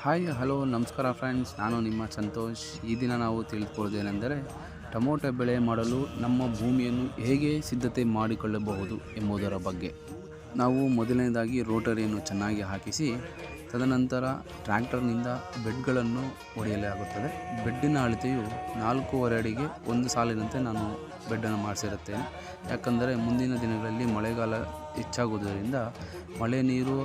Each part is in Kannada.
ಹಾಯ್ ಹಲೋ ನಮಸ್ಕಾರ ಫ್ರೆಂಡ್ಸ್, ನಾನು ನಿಮ್ಮ ಸಂತೋಷ್. ಈ ದಿನ ನಾವು ತಿಳಿದುಕೊಳ್ಳೋದೇನೆಂದರೆ ಟೊಮೊಟೊ ಬೆಳೆ ಮಾಡಲು ನಮ್ಮ ಭೂಮಿಯನ್ನು ಹೇಗೆ ಸಿದ್ಧತೆ ಮಾಡಿಕೊಳ್ಳಬಹುದು ಎಂಬುದರ ಬಗ್ಗೆ. ನಾವು ಮೊದಲನೇದಾಗಿ ರೋಟರಿಯನ್ನು ಚೆನ್ನಾಗಿ ಹಾಕಿಸಿ ತದನಂತರ ಟ್ರ್ಯಾಕ್ಟರ್ನಿಂದ ಬೆಡ್ಗಳನ್ನು ಹೊಡೆಯಲಾಗುತ್ತದೆ. ಬೆಡ್ಡಿನ ಅಳತೆಯು 4.5 ಅಡಿಗೆ ಒಂದು ಸಾಲಿನಂತೆ ನಾನು ಬೆಡ್ಡನ್ನು ಮಾಡಿಸಿರುತ್ತೇನೆ. ಯಾಕಂದರೆ ಮುಂದಿನ ದಿನಗಳಲ್ಲಿ ಮಳೆಗಾಲ ಹೆಚ್ಚಾಗುವುದರಿಂದ ಮಳೆ ನೀರು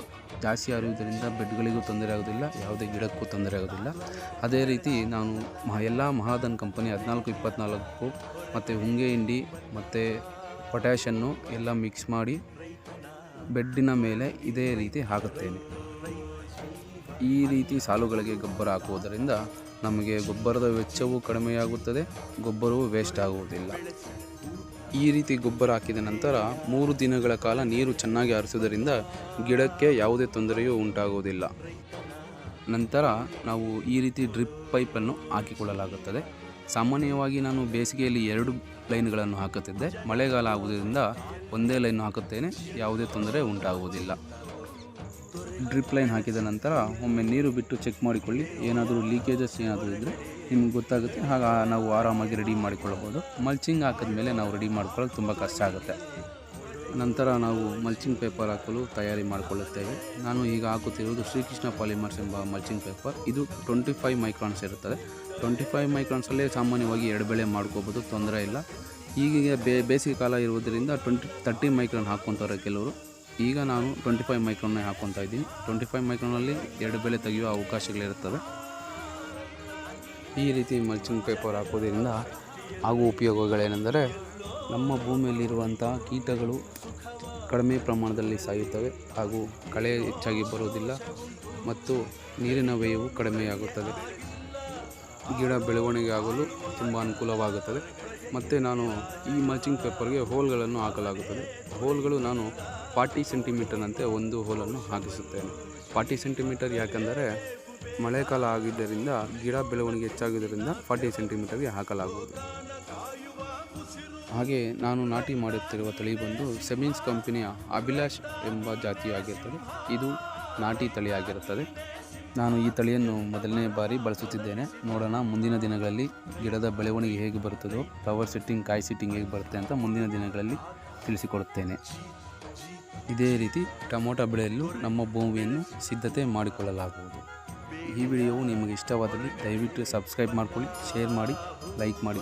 ಜಾಸ್ತಿ ಹರಿಯುವುದರಿಂದ ಬೆಡ್ಗಳಿಗೂ ತೊಂದರೆ ಆಗೋದಿಲ್ಲ, ಯಾವುದೇ ಗಿಡಕ್ಕೂ ತೊಂದರೆ ಆಗೋದಿಲ್ಲ. ಅದೇ ರೀತಿ ನಾನು ಎಲ್ಲ ಮಹಾಧನ್ ಕಂಪನಿ 14-24 ಮತ್ತು ಹೊಂಗೆ ಹಿಂಡಿ ಮತ್ತು ಪೊಟ್ಯಾಷನ್ನು ಎಲ್ಲ ಮಿಕ್ಸ್ ಮಾಡಿ ಬೆಡ್ಡಿನ ಮೇಲೆ ಇದೇ ರೀತಿ ಹಾಕುತ್ತೇನೆ. ಈ ರೀತಿ ಸಾಲುಗಳಿಗೆ ಗೊಬ್ಬರ ಹಾಕುವುದರಿಂದ ನಮಗೆ ಗೊಬ್ಬರದ ವೆಚ್ಚವೂ ಕಡಿಮೆಯಾಗುತ್ತದೆ, ಗೊಬ್ಬರವೂ ವೇಸ್ಟ್ ಆಗುವುದಿಲ್ಲ. ಈ ರೀತಿ ಗೊಬ್ಬರ ಹಾಕಿದ ನಂತರ 3 ದಿನಗಳ ಕಾಲ ನೀರು ಚೆನ್ನಾಗಿ ಹರಿಸುವುದರಿಂದ ಗಿಡಕ್ಕೆ ಯಾವುದೇ ತೊಂದರೆಯೂ ಉಂಟಾಗುವುದಿಲ್ಲ. ನಂತರ ನಾವು ಈ ರೀತಿ ಡ್ರಿಪ್ ಪೈಪನ್ನು ಹಾಕಿಕೊಳ್ಳಲಾಗುತ್ತದೆ. ಸಾಮಾನ್ಯವಾಗಿ ನಾನು ಬೇಸಿಗೆಯಲ್ಲಿ 2 ಲೈನ್ಗಳನ್ನು ಹಾಕುತ್ತಿದ್ದೆ. ಮಳೆಗಾಲ ಆಗುವುದರಿಂದ ಒಂದೇ ಲೈನ್ ಹಾಕುತ್ತೇನೆ, ಯಾವುದೇ ತೊಂದರೆ ಉಂಟಾಗುವುದಿಲ್ಲ. ಡ್ರಿಪ್ ಲೈನ್ ಹಾಕಿದ ನಂತರ ಒಮ್ಮೆ ನೀರು ಬಿಟ್ಟು ಚೆಕ್ ಮಾಡಿಕೊಳ್ಳಿ. ಏನಾದರೂ ಲೀಕೇಜಸ್ ಏನಾದರೂ ಇದ್ದರೆ ನಿಮ್ಗೆ ಗೊತ್ತಾಗುತ್ತೆ, ಆಗ ನಾವು ಆರಾಮಾಗಿ ರೆಡಿ ಮಾಡಿಕೊಳ್ಳಬಹುದು. ಮಲ್ಚಿಂಗ್ ಹಾಕಿದ ಮೇಲೆ ನಾವು ರೆಡಿ ಮಾಡ್ಕೊಳ್ಳೋದು ತುಂಬ ಕಷ್ಟ ಆಗುತ್ತೆ. ನಂತರ ನಾವು ಮಲ್ಚಿಂಗ್ ಪೇಪರ್ ಹಾಕಲು ತಯಾರಿ ಮಾಡಿಕೊಳ್ಳುತ್ತೇವೆ. ನಾನು ಈಗ ಹಾಕುತ್ತಿರುವುದು ಶ್ರೀಕೃಷ್ಣ ಪಾಲಿಮರ್ಸ್ ಎಂಬ ಮಲ್ಚಿಂಗ್ ಪೇಪರ್. ಇದು 25 ಮೈಕ್ರಾನ್ಸ್ ಇರುತ್ತದೆ. 25 ಮೈಕ್ರಾನ್ಸಲ್ಲೇ ಸಾಮಾನ್ಯವಾಗಿ 2 ಬೆಳೆ ಮಾಡ್ಕೋಬೋದು, ತೊಂದರೆ ಇಲ್ಲ. ಈಗೀಗ ಬೇಸಿಗೆ ಕಾಲ ಇರುವುದರಿಂದ 30 ಮೈಕ್ರಾನ್ ಹಾಕ್ಕೊತಾರೆ ಕೆಲವರು. ಈಗ ನಾನು 25 ಮೈಕ್ರಾನ್ನೇ ಹಾಕ್ಕೊತಾ ಇದ್ದೀನಿ. 25 ಮೈಕ್ರಾನಲ್ಲಿ 2 ಬೆಳೆ ತೆಗೆಯುವ ಅವಕಾಶಗಳಿರುತ್ತವೆ. ಈ ರೀತಿ ಮಲ್ಚಿಂಗ್ ಪೇಪರ್ ಹಾಕೋದ್ರಿಂದ ಆಗುವ ಉಪಯೋಗಗಳೇನೆಂದರೆ ನಮ್ಮ ಭೂಮಿಯಲ್ಲಿರುವಂಥ ಕೀಟಗಳು ಕಡಿಮೆ ಪ್ರಮಾಣದಲ್ಲಿ ಸಾಯುತ್ತವೆ, ಹಾಗೂ ಕಳೆ ಹೆಚ್ಚಾಗಿ ಬರುವುದಿಲ್ಲ ಮತ್ತು ನೀರಿನ ವ್ಯಯವು ಕಡಿಮೆಯಾಗುತ್ತದೆ. ಗಿಡ ಬೆಳವಣಿಗೆ ಆಗಲು ತುಂಬ ಅನುಕೂಲವಾಗುತ್ತದೆ. ಮತ್ತು ನಾನು ಈ ಮಲ್ಚಿಂಗ್ ಪೇಪರ್ಗೆ ಹೋಲ್ಗಳನ್ನು ಹಾಕಲಾಗುತ್ತದೆ. ಹೋಲ್ಗಳು ನಾನು 40 ಸೆಂಟಿಮೀಟರ್ನಂತೆ ಒಂದು ಹೋಲನ್ನು ಹಾಕಿಸುತ್ತೇನೆ. 40 ಸೆಂಟಿಮೀಟರ್ ಯಾಕೆಂದರೆ ಮಳೆಕಾಲ ಆಗಿದ್ದರಿಂದ ಗಿಡ ಬೆಳವಣಿಗೆ ಹೆಚ್ಚಾಗುವುದರಿಂದ 40 ಸೆಂಟಿಮೀಟರ್ಗೆ ಹಾಕಲಾಗುವುದು. ಹಾಗೆ ನಾನು ನಾಟಿ ಮಾಡುತ್ತಿರುವ ತಳಿ ಬಂದು ಸೆಮಿನ್ಸ್ ಕಂಪನಿಯ ಅಭಿಲಾಷ್ ಎಂಬ ಜಾತಿಯಾಗಿರುತ್ತದೆ. ಇದು ನಾಟಿ ತಳಿಯಾಗಿರುತ್ತದೆ. ನಾನು ಈ ತಳಿಯನ್ನು ಮೊದಲನೇ ಬಾರಿ ಬಳಸುತ್ತಿದ್ದೇನೆ. ನೋಡೋಣ ಮುಂದಿನ ದಿನಗಳಲ್ಲಿ ಗಿಡದ ಬೆಳವಣಿಗೆ ಹೇಗೆ ಬರುತ್ತದೋ, ಫ್ಲವರ್ ಸೆಟ್ಟಿಂಗ್, ಕಾಯಿ ಸೆಟ್ಟಿಂಗ್ ಹೇಗೆ ಬರುತ್ತೆ ಅಂತ ಮುಂದಿನ ದಿನಗಳಲ್ಲಿ ತಿಳಿಸಿಕೊಡುತ್ತೇನೆ. ಇದೇ ರೀತಿ ಟೊಮೊಟೊ ಬೆಳೆಯಲು ನಮ್ಮ ಭೂಮಿಯನ್ನು ಸಿದ್ಧತೆ ಮಾಡಿಕೊಳ್ಳಲಾಗುವುದು. ಈ ವಿಡಿಯೋವು ನಿಮಗೆ ಇಷ್ಟವಾದಲ್ಲಿ ದಯವಿಟ್ಟು ಸಬ್ಸ್ಕ್ರೈಬ್ ಮಾಡಿಕೊಳ್ಳಿ, ಶೇರ್ ಮಾಡಿ, ಲೈಕ್ ಮಾಡಿ.